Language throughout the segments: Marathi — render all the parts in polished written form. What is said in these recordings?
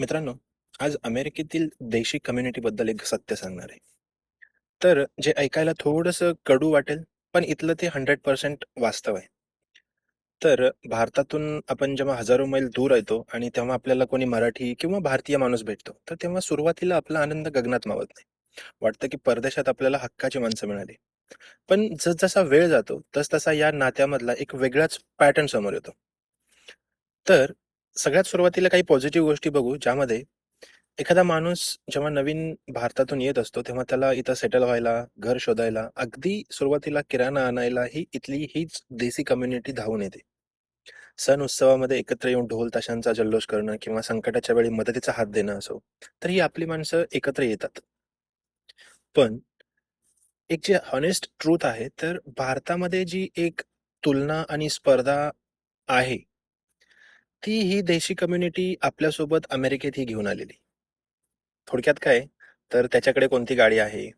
मित्रांनो, आज अमेरिकेतील देशी कम्युनिटीबद्दल एक सत्य सांगणार आहे. तर जे ऐकायला थोडंसं कडू वाटेल, पण इथलं ते 100% वास्तव आहे. तर भारतातून आपण जेव्हा हजारो मैल दूर येतो आणि तेव्हा आपल्याला कोणी मराठी किंवा भारतीय माणूस भेटतो, तर तेव्हा सुरुवातीला आपला आनंद गगनात मावत नाही. वाटतं की परदेशात आपल्याला हक्काची माणसं मिळाली. पण जसजसा वेळ जातो, तसतसा या नात्यामधला एक वेगळाच पॅटर्न समोर येतो. तर सगळ्यात सुरुवातीला काही पॉझिटिव्ह गोष्टी बघू, ज्यामध्ये एखादा माणूस जेव्हा नवीन भारतातून येत असतो, तेव्हा त्याला इथं सेटल व्हायला, घर शोधायला, अगदी सुरुवातीला किराणा आणायला ही इथली हीच देसी कम्युनिटी धावून येते. सण उत्सवामध्ये एकत्र येऊन ढोल ताशांचा जल्लोष करणं किंवा संकटाच्या वेळी मदतीचा हात देणं असो, तर ही आपली माणसं एकत्र येतात. पण एक जे हॉनेस्ट ट्रूथ आहे, तर भारतामध्ये जी एक तुलना आणि स्पर्धा आहे, ती ही देशी कम्युनिटी आपल्यासोबत अमेरिकेतही घेऊन आलेली. थोडक्यात काय, तर त्याच्याकडे कोणती गाडी आहे,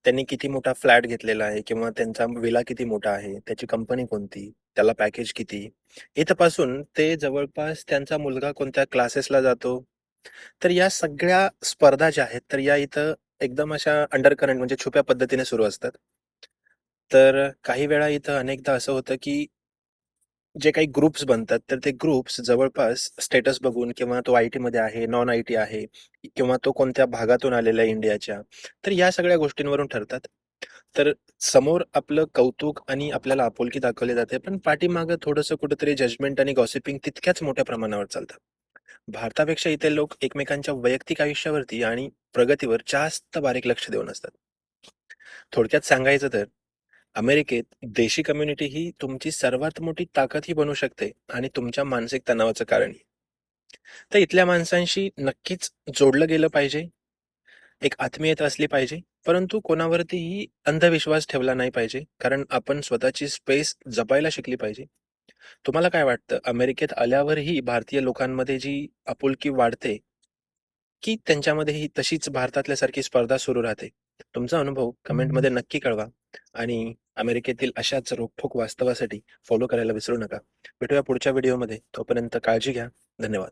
त्यांनी किती मोठा फ्लॅट घेतलेला आहे किंवा त्यांचा विला किती मोठा आहे, त्याची कंपनी कोणती, त्याला पॅकेज किती, इथपासून ते जवळपास त्यांचा मुलगा कोणत्या क्लासेसला जातो. तर या सगळ्या स्पर्धा ज्या आहेत, तर या इथं एकदम अशा अंडरकरंट म्हणजे छुप्या पद्धतीने सुरू असतात. तर काही वेळा इथं अनेकदा असं होतं, की जे काही ग्रुप्स बनतात, तर ते ग्रुप्स जवळपास स्टेटस बघून किंवा तो आय-टीमध्ये आहे, नॉन आय-टी आहे किंवा तो कोणत्या भागातून आलेला आहे इंडियाच्या. तर या सगळ्या गोष्टींवरून ठरतात. तर समोर आपलं कौतुक आणि आपल्याला आपुलकी दाखवली जाते, पण पाठीमागं थोडंसं कुठेतरी जजमेंट आणि गॉसिपिंग तितक्याच मोठ्या प्रमाणावर चालतं. भारतापेक्षा इथे लोक एकमेकांच्या वैयक्तिक आयुष्यावरती आणि प्रगतीवर जास्त बारीक लक्ष देऊन असतात. थोडक्यात सांगायचं तर अमेरिकेत देशी कम्युनिटी ही तुमची सर्वात मोठी ताकदही बनू शकते आणि तुमच्या मानसिक तणावाचं कारणही. तर इथल्या माणसांशी नक्कीच जोडलं गेलं पाहिजे, एक आत्मीयता असली पाहिजे, परंतु कोणावरतीही अंधविश्वास ठेवला नाही पाहिजे, कारण आपण स्वतःची स्पेस जपायला शिकली पाहिजे. तुम्हाला काय वाटतं, अमेरिकेत आल्यावरही भारतीय लोकांमध्ये जी आपुलकी वाढते, की त्यांच्यामध्येही तशीच भारतातल्यासारखी स्पर्धा सुरू राहते? तुमचा अनुभव कमेंटमध्ये नक्की कळवा आणि अमेरिकेतील अशाच रोखठोक वास्तवासाठी फॉलो करायला विसरू नका. भेटूया पुढच्या व्हिडिओमध्ये. तोपर्यंत काळजी घ्या. धन्यवाद.